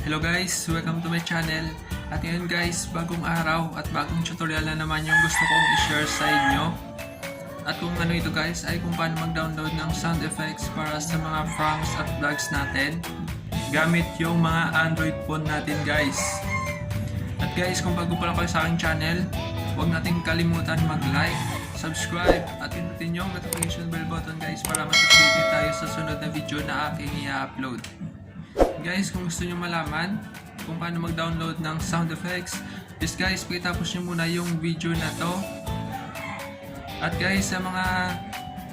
Hello guys, welcome to my channel. At ngayon guys, bagong araw at bagong tutorial na naman yung gusto kong i-share sa inyo. At kung ano ito guys, ay kung paano mag-download ng sound effects para sa mga pranks at vlogs natin gamit yung mga Android phone natin guys. At guys, kung bago pa lang kayo sa aking channel, huwag nating kalimutan mag-like, subscribe at pindutin yung notification bell button guys para mas-update tayo sa sunod na video na aking i-upload. Guys, kung gusto nyo malaman kung paano mag-download ng sound effects, please guys, pakitapos nyo muna yung video na to. At guys, sa mga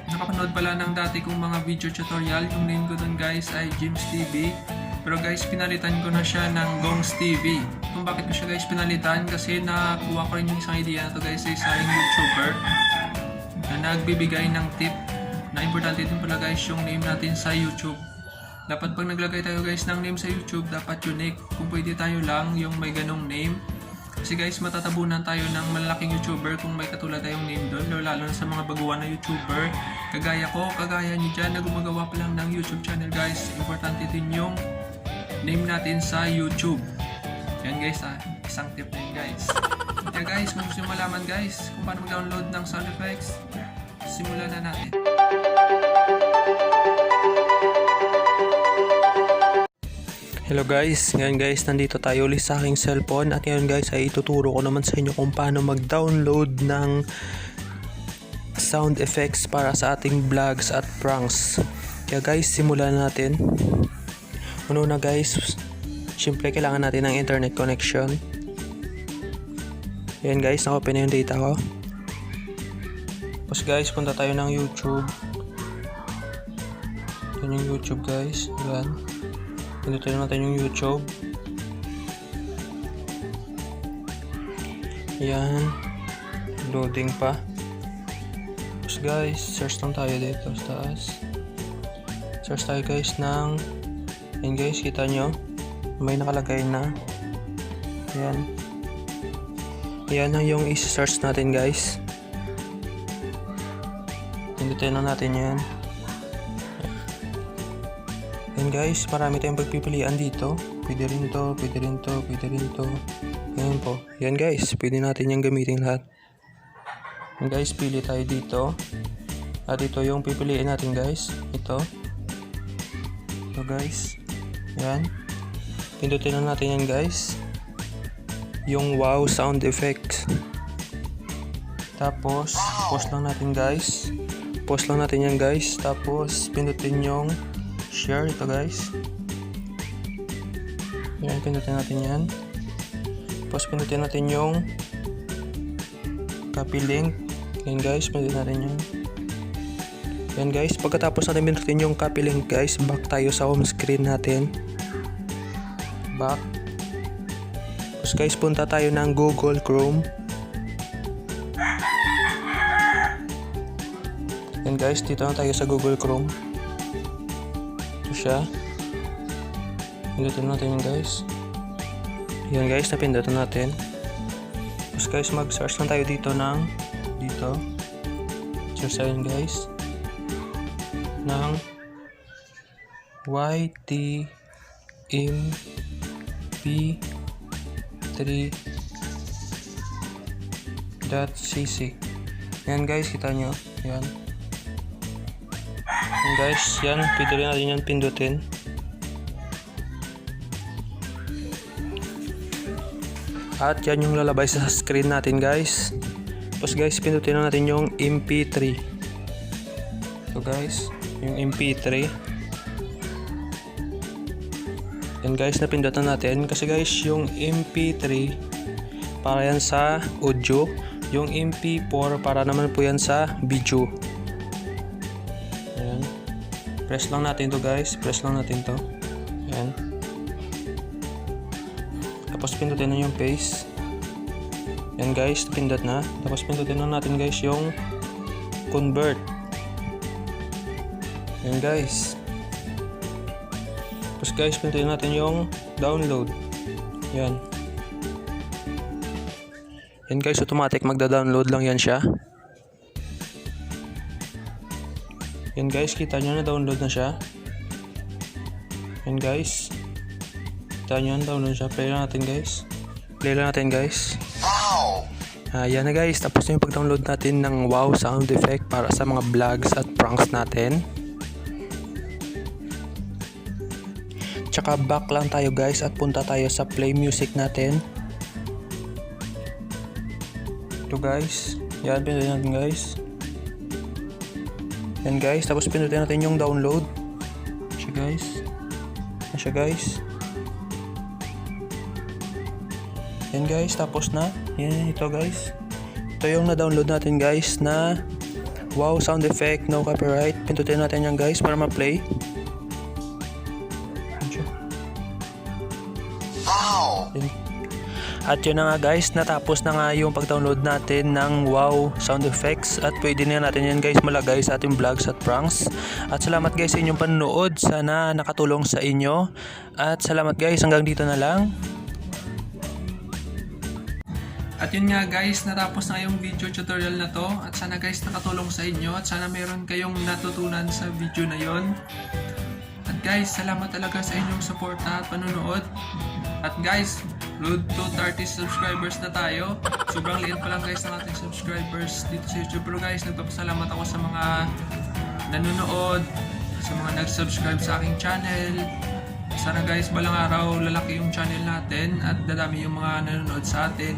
nakapanood pala ng dati kong mga video tutorial, yung name ko dun guys ay James TV. Pero guys, pinalitan ko na siya ng Gongs TV. Kung bakit ko siya guys pinalitan, kasi nakuha ko rin yung isang idea na to guys sa isang YouTuber na nagbibigay ng tip na importante din pala guys yung name natin sa YouTube. Dapat pag naglagay tayo guys ng name sa YouTube, dapat unique. Kung pwede tayo lang yung may ganong name. Kasi guys, matatabunan tayo ng malaking YouTuber kung may katulad tayong name doon. Lalo na sa mga baguhan na YouTuber. Kagaya ko, kagaya nyo dyan na gumagawa pa lang ng YouTube channel guys. Importante din yung name natin sa YouTube. Yan guys, isang tip na yun guys. Kaya guys, kung gusto nyo malaman guys kung paano mag-download ng sound effects, simulan na natin. Hello guys, ngayon guys nandito tayo ulit sa aking cellphone at ngayon guys ay ituturo ko naman sa inyo kung paano mag-download ng sound effects para sa ating vlogs at pranks. Kaya guys, simulan natin. Una guys, syempre kailangan natin ng internet connection. Ayan guys, na-open na yung data ko. Tapos guys, punta tayo ng YouTube. Yan yung YouTube guys, yan. Pindutin natin yung YouTube. Yan. Loading pa. Tapos guys, search lang tayo dito sa taas. Search tayo guys ng, yan guys, kita nyo may nakalagay na. Yan. Yan ang yung i-search natin guys. Pindutin lang natin yan. Yan guys, marami tayong pagpipilian dito. Pwede rin to, pwede rin to, pwede rin to. Yan po. Yan guys, pwede natin yung gamitin lahat. Yan guys, pili tayo dito. At ito yung pipiliin natin guys. Ito. Ito guys. Yan. Pindutin na natin yan guys. Yung wow sound effects. Tapos, pause lang natin guys. Pause lang natin yan guys. Tapos, pindutin yung share ito guys. Yan, pindutin natin yan. Tapos pindutin natin yung copy link. Yan guys, pindutin natin yan. Yan guys, pagkatapos natin pindutin yung copy link guys, back tayo sa home screen natin. Back. Tapos guys, punta tayo ng Google Chrome. Yan guys, dito na tayo sa Google Chrome. Siya. Pindutin natin yun guys. Yan guys, napindutin natin. Tapos guys, mag-search lang tayo dito ng dito. Search tayo guys ng ytmp3.cc. Yan guys, kita nyo. Yan. Guys, yan, pwede rin natin yan pindutin. At yan yung lalabay sa screen natin guys. Tapos guys, pindutin na natin yung MP3. So guys, yung MP3. Yan guys, napindutan natin. Kasi guys, yung MP3 para yan sa audio. Yung MP4 para naman po yan sa video. Ayan. Press lang natin to guys. Press lang natin to. Ayan. Tapos pindutin na yung paste. Yan guys, pindot na. Tapos pindutin na natin guys yung convert. Yan guys. Tapos guys, pindutin natin yung download. Yan. Yan guys, automatic magda-download lang yan siya. Yan guys, kita nyo na download na siya. Yan guys. Kita nyo na download siya. Play lang natin guys. Play lang natin guys. Yan na guys, tapos na yung pag-download natin ng wow sound effect para sa mga vlogs at pranks natin. Tsaka back lang tayo guys at punta tayo sa play music natin. Ito guys, yan, pindutin natin guys. Yan guys, tapos pindutin natin yung download. Siya guys. Siya guys. Yan guys, tapos na. Yan, ito guys. Ito yung na-download natin guys na wow sound effect, no copyright. Pindutin natin yan guys para ma-play. Yan. At yun na nga guys, natapos na nga yung pag-download natin ng wow sound effects at pwede na natin yan guys malagay sa ating vlogs at pranks. At salamat guys sa inyong panonood, sana nakatulong sa inyo. At salamat guys, hanggang dito na lang. At yun nga guys, natapos na yung video tutorial na to. At sana guys nakatulong sa inyo at sana meron kayong natutunan sa video na yon. At guys, salamat talaga sa inyong suporta at panonood. At guys, road to 30 subscribers na tayo. Sobrang liit pa lang guys ng ating subscribers dito sa YouTube. Pero guys, nagpapasalamat ako sa mga nanonood, sa mga nag-subscribe sa aking channel. Sana guys, balang araw lalaki yung channel natin at dadami yung mga nanonood sa atin.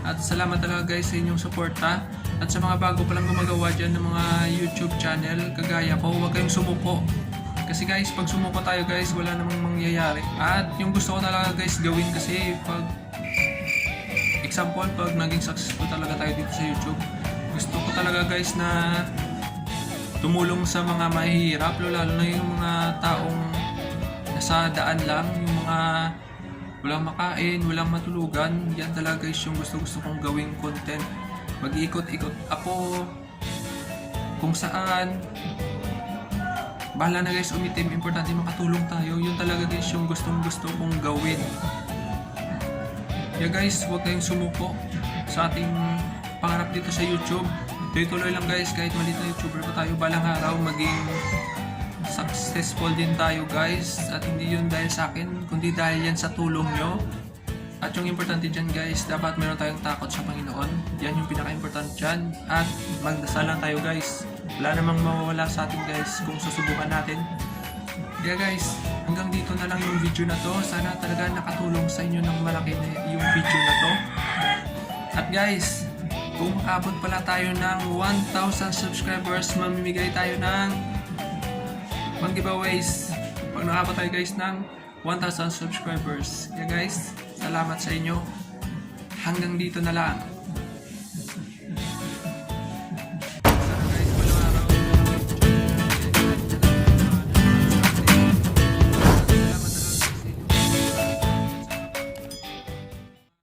At salamat talaga guys sa inyong suporta. At sa mga bago palang gumagawa dyan ng mga YouTube channel kagaya ko, huwag kayong sumuko. Kasi guys, pag sumuko tayo guys, wala namang mangyayari. At yung gusto ko talaga guys gawin kasi pag example, pag naging successful talaga tayo dito sa YouTube, gusto ko talaga guys na tumulong sa mga mahihirap, lalo na yung mga taong nasa daan lang, yung mga walang makain, walang matulugan. Yan talaga guys yung gusto kong gawing content. Mag-iikot-ikot ako kung saan. Bahala na guys umitim, importante makatulong tayo. Yun talaga guys yung gusto kong gawin. Yeah guys, huwag kayong sumuko sa ating pangarap dito sa YouTube. Tuloy lang guys, kahit maliit na YouTuber pa tayo, balang araw maging successful din tayo guys. At hindi yun dahil sa akin, kundi dahil yan sa tulong nyo. At yung importante dyan guys, dapat meron tayong takot sa Panginoon. Yan yung pinaka-important dyan. At magdasal lang tayo guys. Wala namang mawawala sa atin guys kung susubukan natin. Kaya guys, hanggang dito na lang yung video na to. Sana talaga nakatulong sa inyo ng malaki yung video na to. At guys, kung abot pala tayo ng 1,000 subscribers, mamimigay tayo ng mga giveaways. Pag nakabot tayo guys ng 1,000 subscribers. Kaya guys, salamat sa inyo. Hanggang dito na lang.